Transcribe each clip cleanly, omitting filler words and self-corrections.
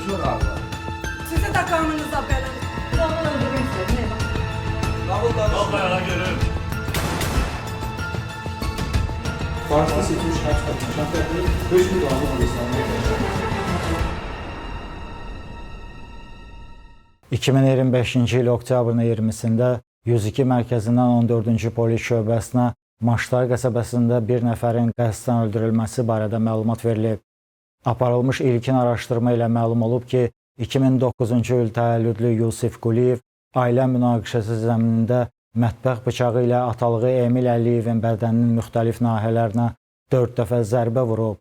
Nankör abla. Sizi de kanınıza belanı. Onu öldürmek istedim. Ne bak. Vallahi görürüm. Farsda seçilmiş kaç kadın? Şartlarda 5 bin dolarla alırsanlar. 2025-ci il oktyabrın 20-sində 102 mərkəzindən 14-cü polis şöbəsinə Maşlar qəsəbəsində bir nəfərin qəsdən öldürülməsi barədə məlumat verilib. Aparılmış ilkin araşdırma ilə məlum olub ki, 2009-cu il təvəllüdlü Yusif Quliyev ailə münaqişəsi zəminində mətbəx bıçağı ilə atalığı Emil Əliyevin bədəninin müxtəlif nahiyələrinə 4 dəfə zərbə vurub.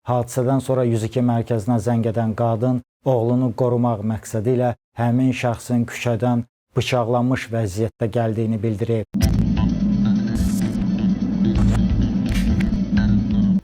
Hadisədən sonra 102 mərkəzinə zəng edən qadın oğlunu qorumaq məqsədi ilə həmin şəxsin küçədən bıçaqlanmış vəziyyətdə gəldiyini bildirib.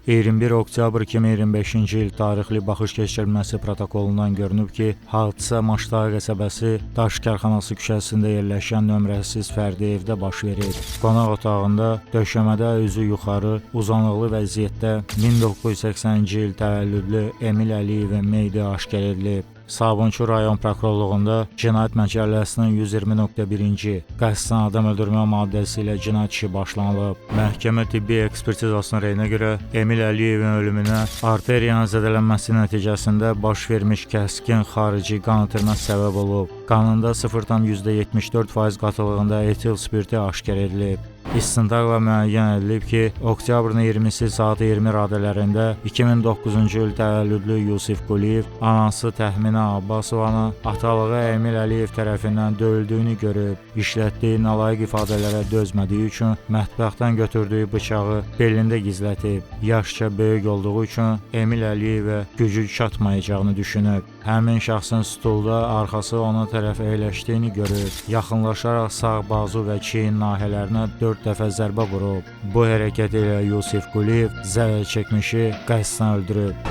21 oktyabr 2025-ci il tarixli baxış keçirilməsi protokolundan görünüb ki, hadisə Maşlar qəsəbəsi Daş Karxanası küçəsində yerləşən nömrəsiz fərdi evdə baş verib. Qonaq otağında döşəmədə üzü yuxarı uzanıqlı vəziyyətdə 1980-ci il təvəllüdlü Emil Əliyevin meyidi aşkar edilib. Sabunçu rayon prokurorluğunda Cinayət Məcəlləsinin 120.1-ci qəsdən adam öldürmə maddəsi ilə cinayət işi başlanılıb. Məhkəmə tibbi ekspertizasının rəyinə görə Emil Əliyevin ölümünə arteriyanın zədələnməsi nəticəsində baş vermiş kəskin xarici qan itirməsi səbəb olub. Qanında 0,74% qatılığında etil spirti aşkar edilib. İstintaqla müəyyən edilib ki, oktyabrın 20-si saat 20 radələrində 2009-cu il təvəllüdlü Yusif Quliyev anası Təxminə Abbasovanı atalığı Emil Əliyev tərəfindən döyüldüyünü görüb, işlətdiyi nalayiq ifadələrə dözmədiyi üçün mətbəxdən götürdüyü bıçağı belində gizlətib. Yaşca böyük olduğu üçün Emil Əliyevə gücü çatmayacağını düşünüb. Həmin şəxsin stulda arxası ona tərəf əyləşdiyini görüb. Yaxınlaşaraq sağ bazu və çiyin nahiyələrinə 4 dəfə zərbə vurub. Bu hərəkət ilə Yusif Quliyev zərər çəkmişi qəsdən öldürüb.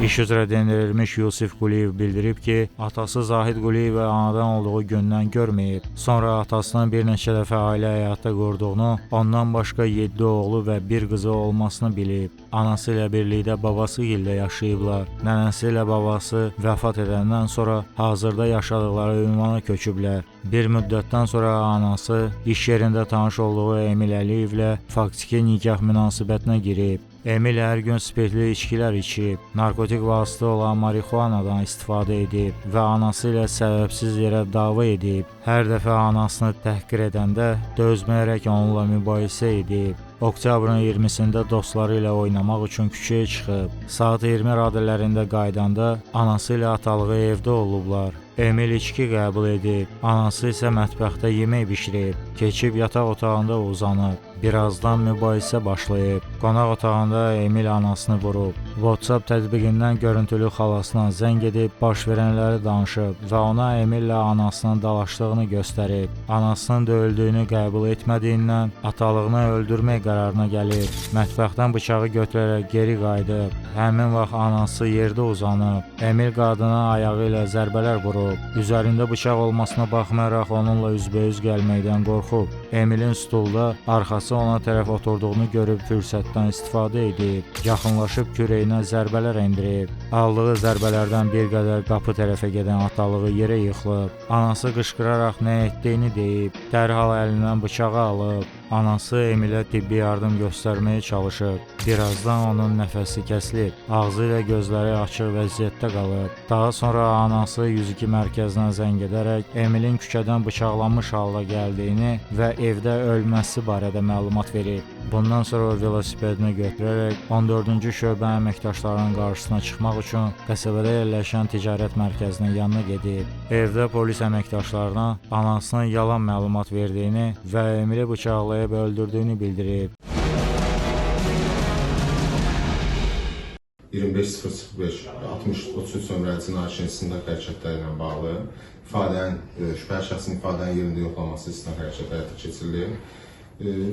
İş üzrə dindirilmiş Yusif Quliyev bildirib ki, atası Zahid Quliyevi anadan olduğu gündən görməyib. Sonra atasının bir neçə dəfə ailə həyatı qurduğunu, ondan başqa 7 oğlu və bir qızı olmasını bilib. Anası ilə birlikdə babası ilə yaşayıblar. Nənəsi ilə babası vəfat edəndən sonra hazırda yaşadıkları ünvana köçüblər. Bir müddətdən sonra anası iş yerində tanış olduğu Emil Əliyevlə faktiki nikah münasibətinə girib. Emil hər gün spirtli içkilər içib, narkotik vasitə olan marixuanadan istifadə edib və anası ilə səbəbsiz yerə dava edib. Hər dəfə anasını təhqir edəndə dözməyərək onunla mübahisə edib. Oktyabrın 20-sində dostları ilə oynamaq üçün küçəyə çıxıb. Saat 20 radələrində qaydanda anası ilə atalığı evdə olublar. Emil içki qəbul edib, anası isə mətbəxdə yemək bişirib, keçib yataq otağında uzanıb. Birazdan mübahisə başlayıb. Qonaq otağında Emil anasını vurub. WhatsApp tətbiqindən görüntülü xalasına zəng edib, baş verənləri danışıb və ona Emillə anasının dalaşdığını göstərib. Anasının döyüldüyünü qəbul etmədiyindən atalığını öldürmək qərarına gəlib. Mətbəxdən bıçağı götürərək geri qayıdıb. Həmin vaxt anası yerdə uzanıb. Emil qadına ayağı ilə zərbələr vurub. Üzərində bıçaq olmasına baxmayaraq onunla üzbəüz gəlməkdən qorxub. Emilin stulda arxası ona tərəf oturduğunu görüb fürsətdən istifadə edib. Yaxınlaşıb kürəyinə zərbələr endirib. Aldığı zərbələrdən bir qədər qapı tərəfə gedən atalığı yerə yıxılıb. Anası qışqıraraq nə etdiyini deyib. Dərhal əlindən bıçağı alıb. Anası Emilə tibbi yardım göstərməyə çalışıb. Birazdan onun nəfəsi kəsilib. Ağzı ilə gözləri açıq vəziyyətdə qalıb. Daha sonra anası 102 mərkəzinə zəng edərək Emilin küçədən bıçaqlanmış halda gəldiyini və evdə ölməsi barədə məlumat verib. Bundan sonra o velosipedini götürərək 14-cü şöbə əməkdaşlarının qarşısına çıxmaq üçün qəsəbədə yerləşən ticarət mərkəzinin yanına gedib. Evdə polis əməkdaşlarına anasının yalan məlumat verdiyini və Emili bıçaqlayıb öldürdüyünü bildirib. 25.005 60-33 nömrəli cinayət istintaq hərəkətləri ilə bağlı şübhəli şəxsin ifadənin yerində yoxlanması istintaq hərəkəti həyata keçirilir.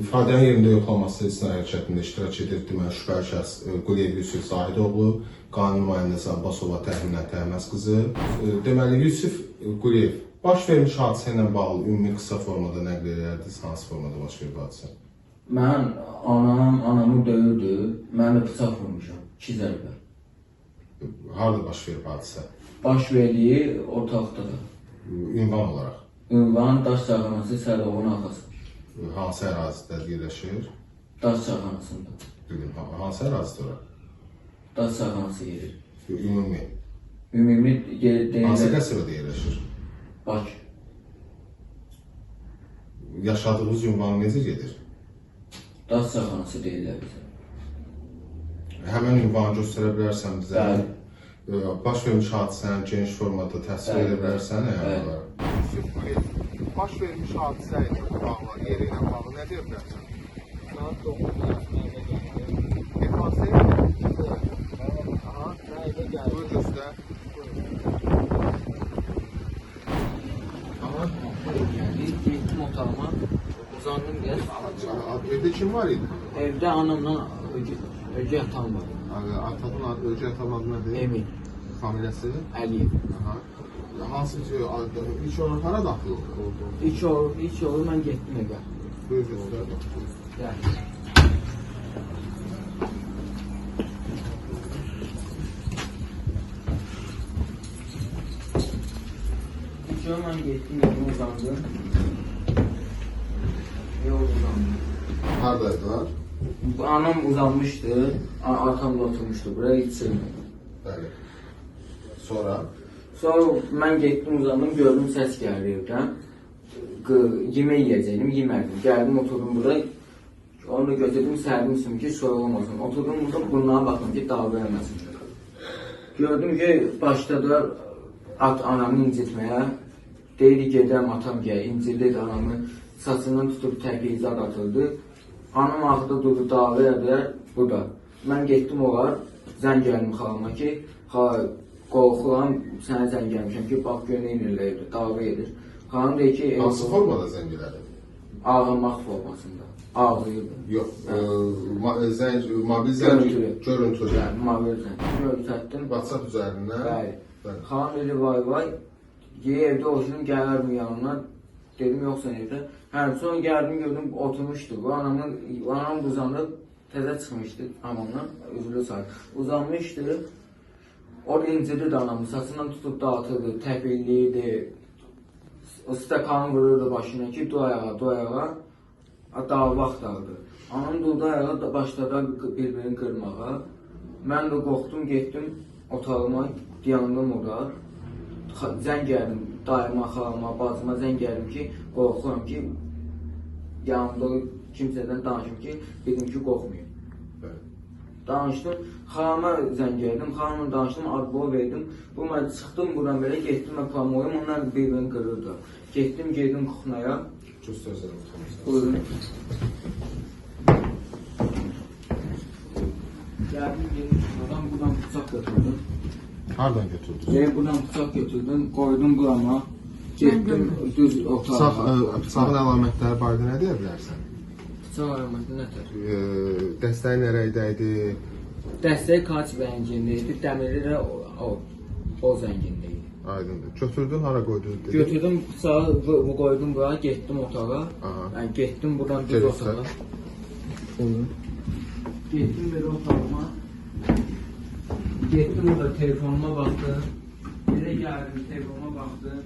İfadənin yerində yoxlanması istintaq hərəkətində iştirak edir deməli şübhəli şəxs Quliyev Yusif Zahidoğlu, qanun nümayəndəsi Abbasova Təxminə Təhməz qızı. Deməli Yusif Quliyev baş vermiş hadisə ilə bağlı ümumi qısa formada nəql edərdiniz, hansı formada baş verib hadisə? Mən anamı döyürdü, mən də bıçaq vurmuşam, 2 zərbə. Harda baş verib hadisə? Baş verdiyi ortaqda da. Ünvan olaraq. Ünvan Daş çayxanası Sərovun arxası. Hansı ərazidə yerləşir? Daş çayxanasında. Hansı ərazidə ora? Daş çayxanası yeri. Ümumi. Ümumi Hansı deyirlər qəsəbədə yerləşir? Bakı. Yaşadığınız ünvan necə gedir? Daş çayxanası deyirlər bizə. Həmən ünvanı göstərə bilərsən bizə? Bəli. Baş vermiş hadisəni geniş formada təsvir edə bilərsən? Baş vermiş hadisə ilə bağlı, yeri ilə bağlı nə deyə bilərsən? Saat 9:30-da Efası Aha, nəyə gəldi? bunu göstər. Aha, gəldi. Getdim otağıma. Uzandım biraz. Evdə kim var idi? Evdə anamla ögey atam var. Atanın adı, ölçü atanın adı nədir? Emin Familyası? Əliyev. Aha. Hansı ilk olarak hara daxil oldu? İlk olur mən getdim evə. Buyur göstər. Gəl. İlk olur mən getdim evə uzandım. Uzandım. Haradaydılar? Anam uzanmıştı, arkamda oturmuştu buraya içsin. Bəli. Sonra? Sonra mən getdim uzandım, gördüm səs gəldi evdən. Yemək yiyəcəkdim, yemədim. Gəldim oturdum buraya, onu da götürdüm, sərdim ki soyulmasın. Oturdum burada, bunlara baxdım ki dava eləməsin. Gördüm ki başladılar anamı incitməyə. Deyirdi gedəm atam gəl, incirdi anamı, saçından tutub təqiyizat atıldı. Anam axıda durdu, dava edilər, bu da. Mən getdim olar, zəng gəldim xalama ki, qorxuram, sənə zəng gəlmişəm ki, bax gönül inirlər, dava edir. Xalam deyir ki... Hansı formada zəng elədi? Ağlamaq formasında, ağlayırdı. Yox, mobil zəng, görüntülü. Yəni, mobil zəng, görsətdim. WhatsApp üzərindən? Bəli. Xalam dedi, vay, evdə oturun, gələrdim yanına. Dedim, yoxsa evdə. Sonra gəldim, gördüm, oturmuşdu. Anam uzanıb, təzə çıxmışdı hamamdan, üzülü saydı. Uzanmışdı, orada incirdi anamı, saçından tutub dağıtırdı, təpilliydi. O stəkanı vururdu başına ki, du ayağa, dava axtardı. Anam durdu ayağa, başladı bir-birini qırmağa. Mən də qorxdum, getdim otağıma, yandım orada. Zəng gəldim, dayıma, xalama, bacıma zəng gəldim ki, qorxuram ki, yanımda kimsədən danışım ki, dedim ki, qorxmayın. Danışdım, xalama zəng gəldim, xalamla danışdım, adboy verdim. Bu mən çıxdım buradan belə, getdim mən plamoyum, onlar bir-birini qırırdı. Getdim kuxnaya. Göstərsənəm. Buyurun. Gəldim, buradan bıçaq götürdüm. Hardan götürdünüz? Buradan bıçaq götürdüm, qoydum burama. Getdim düz otağa. Bıçağın əlamətləri barədə nə deyə bilərsən? Bıçaq əlaməti nətər? Dəstəyi nə rəngdə idi? Dəstək kaç rəngində idi, dəmiri də o zəngində idi. Aydındır. Götürdün, hara qoydun? Götürdüm bıçağı, qoydum buraya, getdim otağa. Yəni getdim buradan düz otağa. Getdim belə otağıma. Getdim orada telefonuma baxdım. Belə gəldim, telefonuma baxdım.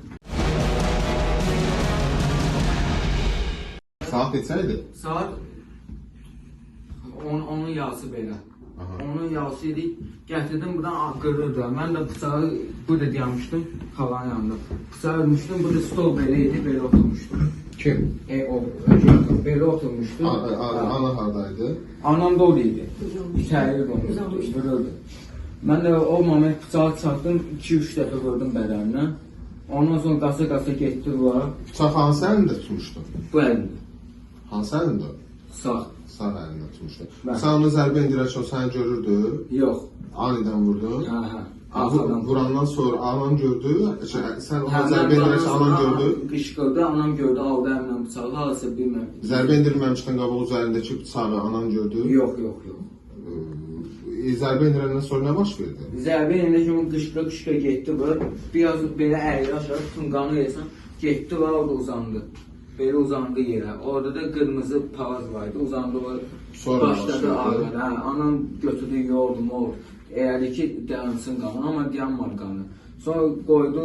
Saat neçə idi? Saat onun yası belə. Onun yası idi. Gətirdim buradan qırırdı. Mən də bıçağı burada dayanmışdım xalanın yanında. Bıçağı ölmüşdüm. Burada stol belə idi, belə oturmuşdum. Kim? Belə oturmuşdum. Ana hardaydı? Anam da o idi. İçəri vururdu. Mən də o moment bıçağı çatdım, 2-3 dəfə vurdum bədəninə. Ondan sonra qasa getdi var. Bıçaq hansı əlində tutmuşdun? Bu əlində. Hansı əlində? Sağ. Sağ əlində tutmuşdun. Bəli. Sən onu zərbə indirərkən o səni görürdü? Yox. Anidən vurdun? Hə. Arxadan. Vurandan sonra anan gördü? Sən ona zərbə indirərkən anan gördü? Qışqırdı, anam gördü, aldı əlimdən bıçağı, harasa bilməm. Zərbə indirməmişdən qabaq üzərindəki bıçağı anan gördü? Yox. Zərbə indirəndən sonra nə baş verdi? Zərbə enində kimi qışqıra getdi var. Biraz belə əyri aşağı tutun qanı versən, getdi var, orada uzandı. Belə uzandı yerə. Orada da qırmızı palaz vardı, uzandı var. Sonra başladı ağrıda. Anam götürdü, yordu. elədi ki, dayansın qanı, amma dayanmadı qanı. Sonra qoydu.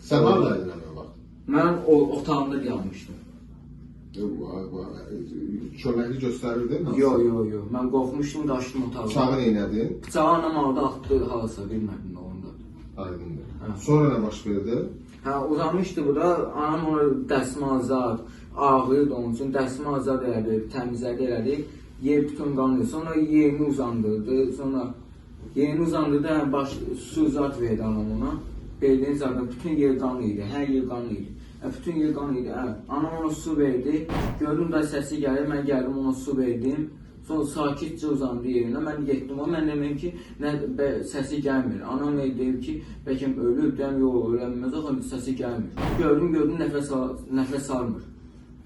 Sən haradaydın həmin vaxt? Mən o otağımda dayanmışdım. Çöməkli göstərirdin? Yox. Mən qorxmuşdum, qaçdım otağa. Bıçağı neynədin? Bıçağı anam orada atdı, halasa bilmədim nə onda. Aydındır. Hə. Sonra nə baş verdi? Hə, uzanmışdı bu da, anam ona dəsmalzad, ağrıydı onun üçün, dəsmalzad elədi, təmizlədi elədi, yer bütün qanlı. Sonra yerini uzandırdı, hə, su zat verdi anam ona. Beldiğin zaten bütün yer qanlıydı, hər yer qanlıydı. Bütün yer qanlıydı, hə. Anam ona su verdi, gördüm da səsi gəlir, mən gəldim ona su verdim. Sonra sakitcə uzandı yerinə, mən getdim o, mən deməyim ki, səsi gəlmir. Anam deyib ki, bəlkə ölüb, deyəm, yox, ölənməz, axı səsi gəlmir. Gördüm, nəfəs almır.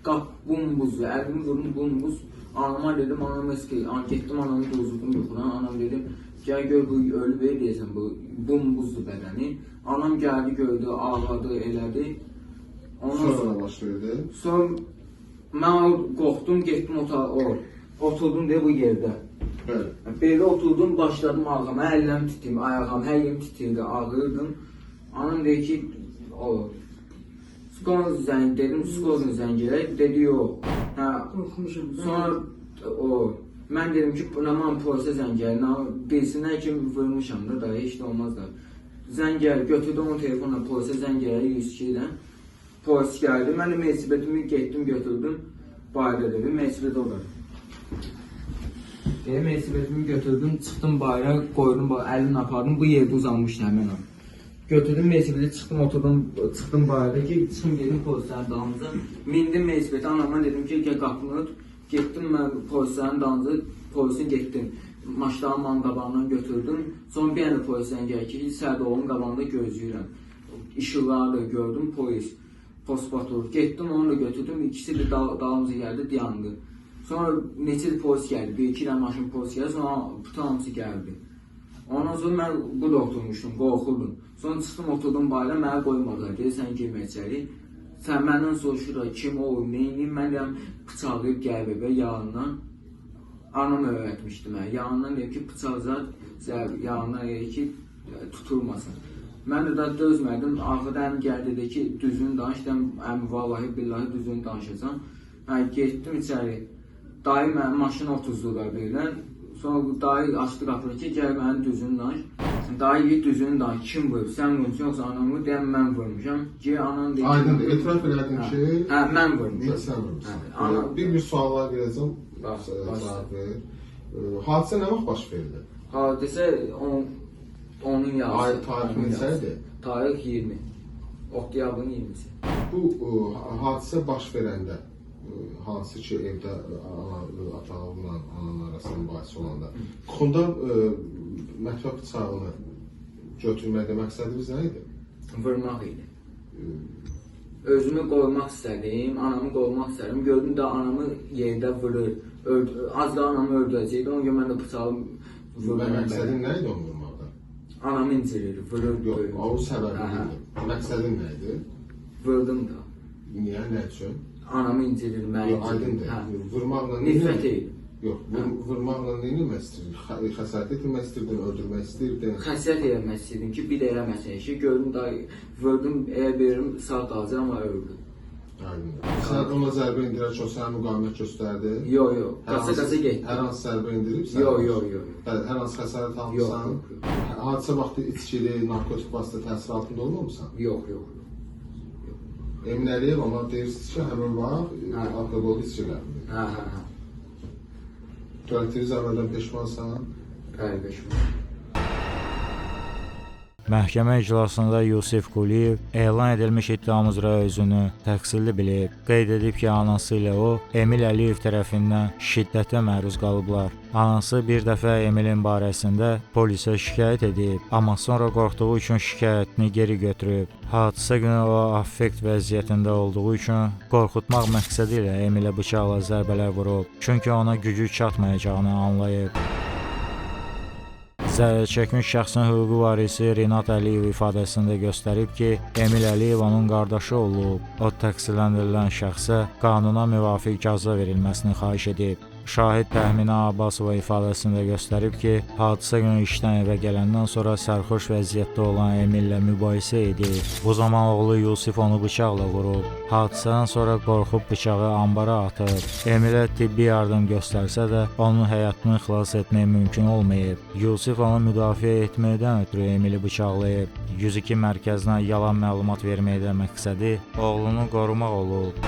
Qap, bumbuzdur, əlimi vurdum, bumbuz. Anama dedim, anam eski, getdim anamı dozudum yuxudan, anam dedim, gəl gör, bu ölüb deyəsən, bu bumbuzdur bədəni. Anam gəldi, gördü, ağladı, elədi. Sonra baş verdi? Sonra mən qorxdum, getdim otağa, oturdum deyə bu yerdə. Bəli. Belə oturdum, başladım ağlama, əllərim titriyim, ayağım, hər yerim titriyirdi, ağrıyırdım. Anam dedi ki, dedim, psixologun zəng elək, dedi, yox. Qorxmuşum. Sonra mən dedim ki, mən polisə zəng elək, bilsinlər ki, vurmuşam da, heç də olmaz da. Zəng elək, götürdüm o telefonla, polisə zəng elək, 102-dən. Polis gəldi, mən də məcbətimi getdim, götürdüm, bayra dedim, məcbəti olardı. Məcbətimi götürdüm, çıxdım bayra, qoydum, əlini apardım, bu yerdə uzanmışdı həmin an. Götürdüm mecbəti, çıxdım, oturdum, çıxdım bayra ki, çıxım gedim polislərin dalımıza. Mindim mecbəti, anama dedim ki, gəl qapını öt. Getdim mən polislərin dalımıza, polisin getdim. Maşlarımın qabağından götürdüm. Sonra bir anda polislərin gəlir ki, Sərdoğlu'nun qabağında gözləyirəm. İşıqları da gördüm, polis. Postpatur. Getdim, onu da götürdüm. İkisi de dalımıza geldi, dayandı. Sonra neçə polis geldi. Bir-iki dənə maşın polis geldi. Sonra bütün hamısı geldi. Ondan sonra mən burada oturmuşdum, qorxurdum. Sonra çıxdım, oturdum bayra, mənə qoymadılar. Dedi, sən girmə içəri. Sən məndən soruşur da kim o, neyini? Mən deyəm, bıçaqlayıb gəlib evə yanından. Anam öyrətmişdi mənə. Yanından deyib ki, bıçaq zat yanından deyib ki, tutulmasın. Mən də dözmədim, ağıda əmi gəldi dedi ki, düzgün danış, əmi vallahi billahi düzgün danışacam. Getdim içəri, dayı mənim maşına otuzdular birdən, sonra dayı açdı qapını ki, gəl mənim düzgün danış. Dayı git düzgün danış, kim vurub, sən vurmuşsun, yoxsa anamı, deyəm mən vurmuşam. Anam deyib, aydındır, etiraf elədin ki, mən vurmuşam. Sən vurmuşsan. Bir suallar verəcəm, cavab ver. Hadisə nə vaxt baş verdi? Hadisə onun yazısı. Ay, tarix neçədir? Tarix 20. Oktyabrın 20-si. Bu hadisə baş verəndə, hansı ki evdə ata-oğlan, ananın arasında mübahisə olanda, Xunda mətbəx bıçağını götürməkdə məqsədimiz nə idi? Vurmaq idi. Özümü qoymaq istədim, anamı qoymaq istədim. Gördüm də anamı yerdə vurur. Az da anamı öldürəcəkdi, ona görə mən də bıçağı vurmam. Məqsədin nə idi onu vurmaqda? Anamı incirir, vurur. Yox, o səbəbi idi. Məqsədin nə idi? Vurdum da. Niyə, nə üçün? Anamı incirir, məni incirir. Aydındır. Vurmaqla nifrət idi. Yox, vurmaqla neyinmək istəyirdin? Xəsarət etmək istəyirdin, öldürmək istəyirdin? Xəsarət etmək istəyirdim ki, bir də eləməsin ki, gördüm da vurdum, verim, sağ dağcı, amma öldü. Aydındır. Sən ona zərbə indirərək o sənə müqavimət göstərdi? Yox, qasa getdi. Hər hansı zərbə indiribsən? Yox. Hər hansı xəsarət almışsan? Hadisə vaxtı içkili, narkotik vasitə təsir altında olmamısan? Yox. Emin Əliyev, amma deyirsiniz ki, həmin vaxt alkoqol içkilərdir. Hə. Törətdiyiniz əməldən peşmansan? Bəli, peşman. Məhkəmə iclasında Yusif Quliyev elan edilmiş iddiamız üzrə özünü təqsirli bilib. Qeyd edib ki, anası ilə o, Emil Əliyev tərəfindən şiddətə məruz qalıblar. Anası bir dəfə Emilin barəsində polisə şikayət edib, amma sonra qorxduğu üçün şikayətini geri götürüb. Hadisə günü o affekt vəziyyətində olduğu üçün qorxutmaq məqsədi ilə Emilə bıçaqla zərbələr vurub, çünki ona gücü çatmayacağını anlayıb. Zərərçəkmiş şəxsin hüquqi varisi Rinat Əliyev ifadəsində göstərib ki, Emil Əliyev onun qardaşı olub. O təqsirləndirilən şəxsə qanuna müvafiq cəza verilməsini xahiş edib. Şahid Təxminə Abbasova ifadəsində göstərib ki, hadisə günü işdən evə gələndən sonra sərxoş vəziyyətdə olan Emillə mübahisə edib. Bu zaman oğlu Yusif onu bıçaqla vurub. Hadisədən sonra qorxub bıçağı ambara atıb. Emilə tibbi yardım göstərsə də onun həyatını xilas etmək mümkün olmayıb. Yusif onu müdafiə etməkdən ötürü Emili bıçaqlayıb. 102 mərkəzinə yalan məlumat verməkdə məqsədi oğlunu qorumaq olub.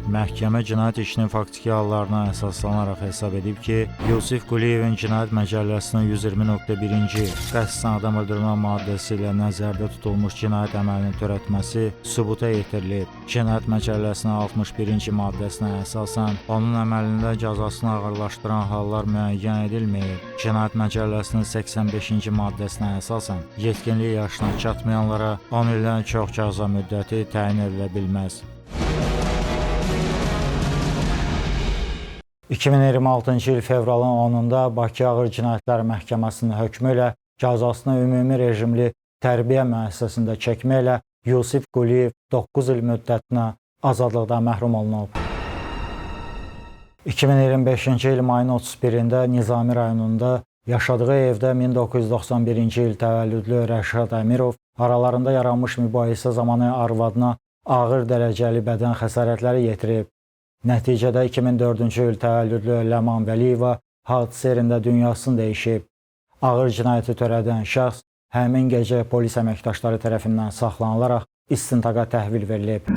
Məhkəmə cinayət işinin faktiki hallarına əsaslanaraq hesab edib ki, Yusif Quliyevin Cinayət Məcəlləsinin 120.1-ci qəsdən adam öldürmə maddəsi ilə nəzərdə tutulmuş cinayət əməlini törətməsi sübuta yetirilib. Cinayət Məcəlləsinin 61-ci maddəsinə əsasən onun əməlində cəzasını ağırlaşdıran hallar müəyyən edilməyib. Cinayət Məcəlləsinin 85-ci maddəsinə əsasən yetkinlik yaşına çatmayanlara 10 ildən çox cəza müddəti təyin edilə bilməz. 2026-cı il fevralın 10-da Bakı Ağır Cinayətlər Məhkəməsinin hökmü ilə cəzasını ümumi rejimli tərbiyə müəssisəsində çəkməklə Yusif Quliyev 9 il müddətinə azadlıqdan məhrum olunub. 2025-ci il mayın 31-də Nizami rayonunda yaşadığı evdə 1991-ci il təvəllüdlü Rəşad Əmirov aralarında yaranmış mübahisə zamanı arvadına ağır dərəcəli bədən xəsarətləri yetirib. Nəticədə 2004-cü il təvəllüdlü Ləman Vəliyeva hadisə yerində dünyasını dəyişib. Ağır cinayəti törədən şəxs həmin gecə polis əməkdaşları tərəfindən saxlanılaraq istintaqa təhvil verilib.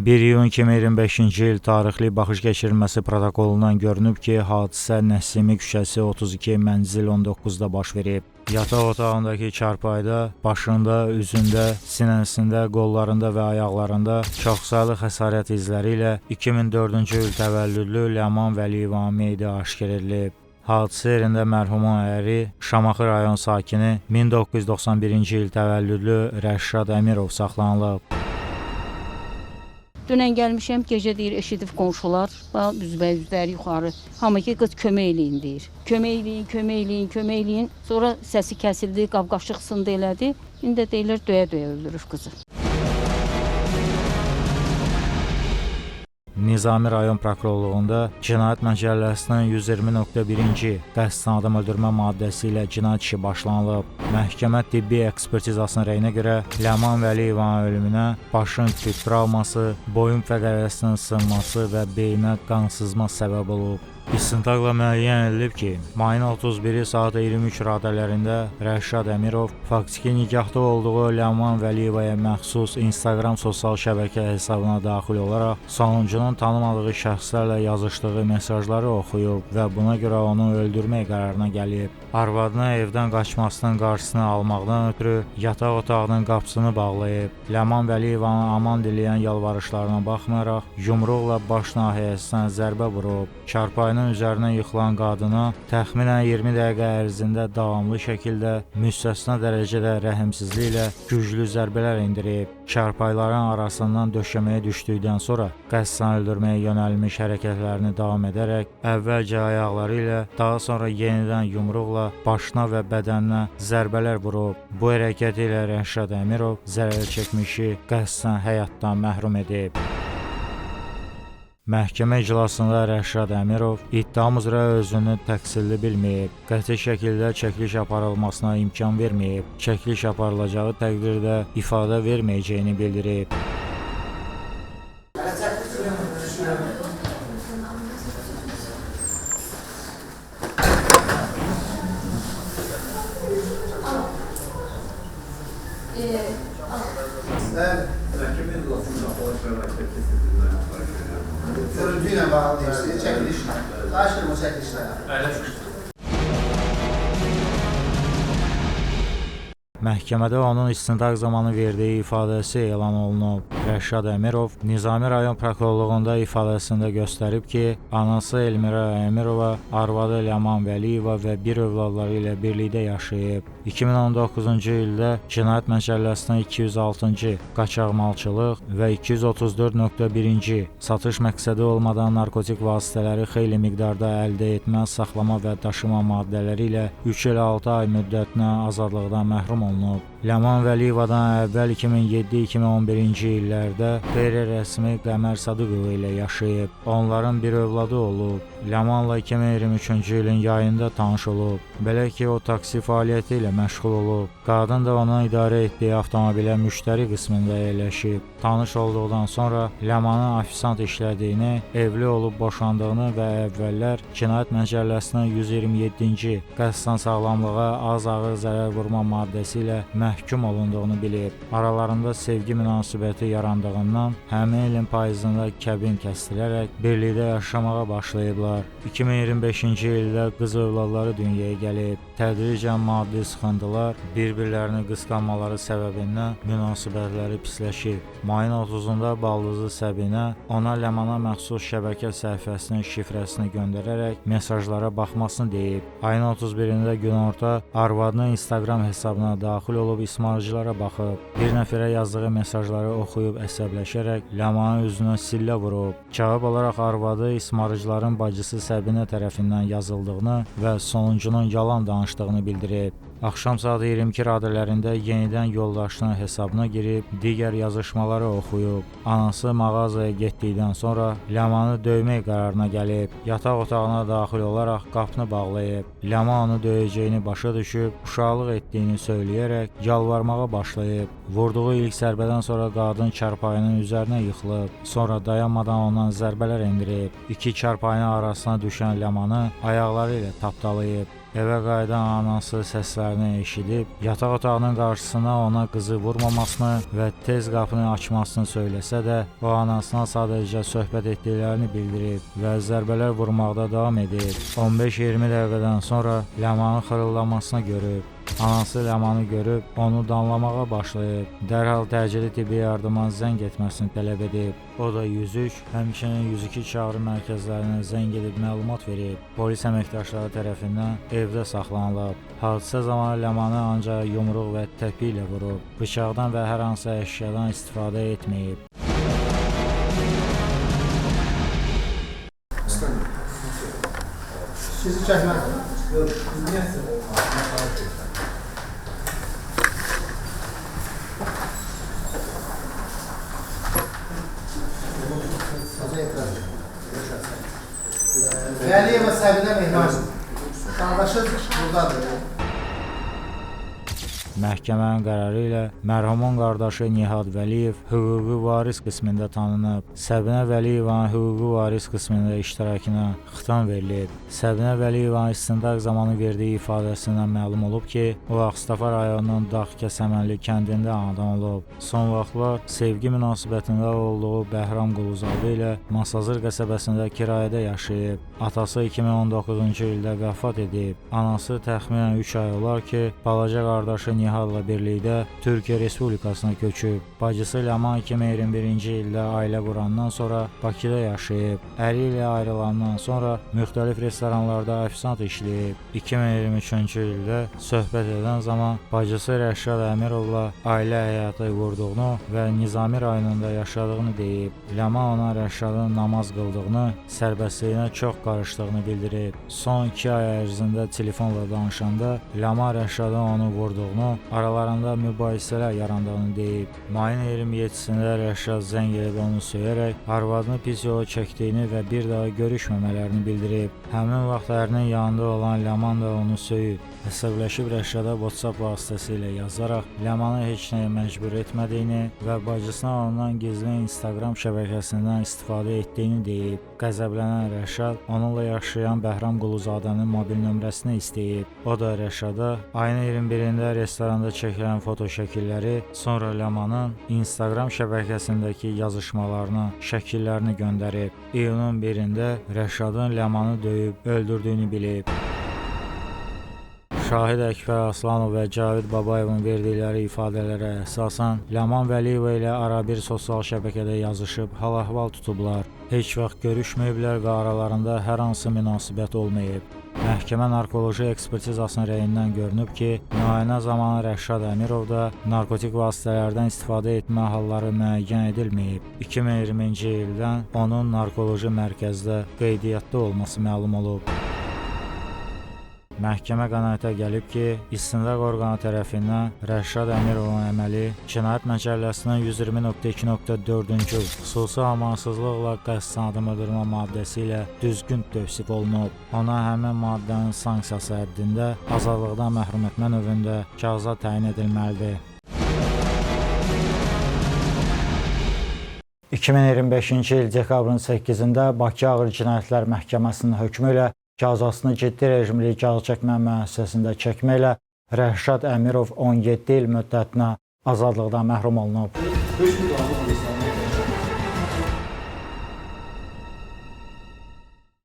1 iyun 2025-ci il tarixli baxış keçirilməsi protokolundan görünüb ki, hadisə Nəsimi küçəsi 32 mənzil 19-da baş verib. Yataq otağındakı çarpayda, başında, üzündə, sinəsində, qollarında və ayaqlarında çoxsaylı xəsarət izləri ilə 2004-cü il təvəllüdlü Ləman Vəliyevanın meyidi aşkar edilib. Hadisə yerində mərhumun əri, Şamaxı rayon sakini 1991-ci il təvəllüdlü Rəşad Əmirov saxlanılıb. Dünən gəlmişəm, gecə deyir, eşidib qonşular, üzbəyüzləri yuxarı. Hamı ki, qız kömək eləyin deyir. Kömək eləyin, kömək eləyin, kömək eləyin. Sonra səsi kəsildi, qavqaşıq sındı elədi. İndi də deyirlər, döyə-döyə öldürür qızı. Nizami rayon prokurorluğunda Cinayət Məcəlləsinin 120.1-ci qəsdən adam öldürmə maddəsi ilə cinayət işi başlanılıb. Məhkəmə tibbi ekspertizasının rəyinə görə Ləman Vəliyevanın ölümünə başın tüp travması, boyun fəqərəsinin sınması və beyinə qan sızma səbəb olub. İstintaqla müəyyən edilib ki, mayın 31-i saat 23 radələrində Rəşad Əmirov faktiki nikahda olduğu Ləman Vəliyevaya məxsus Instagram sosial şəbəkə hesabına daxil olaraq sonuncunun tanımadığı şəxslərlə yazışdığı mesajları oxuyub və buna görə onu öldürmək qərarına gəlib. Arvadını evdən qaçmasının qarşısını almaqdan ötürü yataq otağının qapısını bağlayıb. Ləman Vəliyevanın aman diləyən yalvarışlarına baxmayaraq yumruqla baş nahiyəsindən zərbə vurub. Çarpayının üzərinə yıxılan qadına təxminən 20 dəqiqə ərzində davamlı şəkildə müstəsna dərəcədə rəhimsizliklə güclü zərbələr endirib. Çarpayların arasından döşəməyə düşdükdən sonra qəsdən öldürməyə yönəlmiş hərəkətlərini davam edərək əvvəlcə ayaqları ilə, daha sonra yenidən yumruqla başına və bədəninə zərbələr vurub. Bu hərəkəti ilə Rəşad Əmirov zərər çəkmişi qəsdən həyatdan məhrum edib. Məhkəmə iclasında Rəşad Əmirov iddiam üzrə özünü təqsirli bilməyib, qəti şəkildə çəkiliş aparılmasına imkan verməyib, çəkiliş aparılacağı təqdirdə ifadə verməyəcəyini bildirib. Görüntüyle bağlı işte çekilişler. Açtırma çekilişler. Məhkəmədə onun istintaq zamanı verdiyi ifadəsi elan olunub. Rəşad Əmirov Nizami rayon prokurorluğunda ifadəsində göstərib ki, anası Elmira Əmirova, arvadı Ləman Vəliyeva və bir övladları ilə birlikdə yaşayıb. 2019-cu ildə Cinayət Məcəlləsinin 206-cı qaçaqmalçılıq və 234.1-ci satış məqsədi olmadan narkotik vasitələri xeyli miqdarda əldə etmə, saxlama və daşıma maddələri ilə 3 il 6 ay müddətinə azadlıqdan məhrum olunub. Ləman Vəliyevadan əvvəl 2007-2011-ci illərdə qeyri-rəsmi Qəmər Sadıqova ilə yaşayıb. Onların bir övladı olub. Ləmanla 2023-cü ilin yayında tanış olub. Belə ki, o taksi fəaliyyəti ilə məşğul olub. Qadın da onun idarə etdiyi avtomobilə müştəri qismində yerləşib. Tanış olduqdan sonra Ləmanın ofisant işlədiyini, evli olub boşandığını və əvvəllər Cinayət Məcəlləsinin 127-ci qəsdən sağlamlığa az ağır zərər vurma maddəsi ilə məhkum olunduğunu bilib. Aralarında sevgi münasibəti yarandığından həmin ilin payızında kəbin kəstirərək birlikdə yaşamağa başlayıblar. 2025-ci ildə qız övladları dünyaya gəlib. Tədricən maddi sıxıntılar, bir-birlərini qısqanmaları səbəbindən münasibətləri pisləşib. Mayın 30-da baldızı Səbinə ona Ləmana məxsus şəbəkə səhifəsinin şifrəsini göndərərək mesajlara baxmasını deyib. Ayın 31-də günorta arvadının Instagram hesabına daxil olub ismarıcılara baxıb. Bir nəfərə yazdığı mesajları oxuyub əsəbləşərək Ləmanın üzünə sillə vurub. Cavab olaraq arvadı ismarıcıların bacısı Səbinə tərəfindən yazıldığını və sonuncunun yalan danışdığını bildirib. Axşam saat 22 radələrində yenidən yoldaşının hesabına girib digər yazışmaları oxuyub. Anası mağazaya getdikdən sonra Ləmanı döymək qərarına gəlib. Yataq otağına daxil olaraq qapını bağlayıb. Ləman onu döyəcəyini başa düşüb, uşaqlıq etdiyini söyləyərək yalvarmağa başlayıb. Vurduğu ilk zərbədən sonra qadın çarpayının üzərinə yıxılıb. Sonra dayanmadan ondan zərbələr endirib. İki çarpayının arasına düşən Ləmanı ayaqları ilə tapdalayıb. Evə qayıdan anası səslərini eşidib, yataq otağının qarşısına ona qızı vurmamasını və tez qapını açmasını söyləsə də, o anasına sadəcə söhbət etdiklərini bildirib və zərbələr vurmaqda davam edib. 15-20 dəqiqədən sonra Ləmanın xırıldamasını görüb. Anası Ləmanı görüb, onu danlamağa başlayıb. Dərhal təcili tibbi yardıma zəng etməsini tələb edib. O da 103, həmçinin 102 çağrı mərkəzlərinə zəng edib məlumat verib. Polis əməkdaşları tərəfindən evdə saxlanılıb. Hadisə zamanı Ləmanı ancaq yumruq və təpi ilə vurub. Bıçaqdan və hər hansı əşyadan istifadə etməyib. Sizi çəkmək. Yox, niyə? Vəliyeva Səbinə Mehman. Qardaşı buradadır. Məhkəmənin qərarı ilə mərhumun qardaşı Nihad Vəliyev hüquqi varis qismində tanınıb. Səbinə Vəliyevanın hüquqi varis qismində iştirakına xitam verilib. Səbinə Vəliyevanın istintaq zamanı verdiyi ifadəsindən məlum olub ki, o Ağstafa rayonunun Dağkəsəmənli kəndində anadan olub. Son vaxtlar sevgi münasibətində olduğu Bəhram Quluzadə ilə Masazır qəsəbəsində kirayədə yaşayıb. Atası 2019-cu ildə vəfat edib. Anası təxminən 3 ay olar ki, balaca qardaşı Nihadla birlikdə Türkiyə Respublikasına köçüb. Bacısı Ləman 2021-ci ildə ailə qurandan sonra Bakıda yaşayıb. Əri ilə ayrılandan sonra müxtəlif restoranlarda ofisant işləyib. 2023-cü ildə söhbət edən zaman bacısı Rəşad Əmirovla ailə həyatı qurduğunu və Nizami rayonunda yaşadığını deyib. Ləman ona Rəşadın namaz qıldığını, sərbəstliyinə çox qarışdığını bildirib. Son 2 ay ərzində telefonla danışanda Ləman Rəşadın onu vurduğunu, aralarında mübahisələr yarandığını deyib. Mayın 27-sində Rəşad zəng edib onu söyərək arvadını pis yola çəkdiyini və bir daha görüşməmələrini bildirib. Həmin vaxt ərinin yanında olan Ləman da onu söyüb. Əsəbləşib Rəşada WhatsApp vasitəsilə yazaraq Ləmanı heç nəyə məcbur etmədiyini və bacısına ondan gizli Instagram şəbəkəsindən istifadə etdiyini deyib. Qəzəblənən Rəşad onunla yaşayan Bəhram Quluzadənin mobil nömrəsini istəyib. O da Rəşada ayın 21-də restoranda çəkilən foto şəkilləri, sonra Ləmanın Instagram şəbəkəsindəki yazışmalarını, şəkillərini göndərib. İyunun 1-də Rəşadın Ləmanı döyüb öldürdüyünü bilib. Şahid Əkbər Aslanov və Cavid Babayevin verdikləri ifadələrə əsasən Ləman Vəliyeva ilə arabir sosial şəbəkədə yazışıb hal-əhval tutublar. Heç vaxt görüşməyiblər və aralarında hər hansı münasibət olmayıb. Məhkəmə narkoloji ekspertizasının rəyindən görünüb ki, müayinə zamanı Rəşad Əmirovda narkotik vasitələrdən istifadə etmə halları müəyyən edilməyib. 2020-ci ildən onun narkoloji mərkəzdə qeydiyyatda olması məlum olub. Məhkəmə qənaətə gəlib ki, istintaq orqanı tərəfindən Rəşad Əmirovun əməli Cinayət Məcəlləsinin 120.2.4-cü xüsusi amansızlıqla qəsdən adam öldürmə maddəsi ilə düzgün tövsif olunub. Ona həmin maddənin sanksiyası həddində azadlıqdan məhrum etmə növündə cəza təyin edilməlidir. 2025-ci il dekabrın 8-də Bakı Ağır Cinayətlər Məhkəməsinin hökmü ilə cəzasını ciddi rejimli cəza çəkmə müəssisəsində çəkməklə Rəşad Əmirov 17 il müddətinə azadlıqdan məhrum olunub. 5000 manat alınır.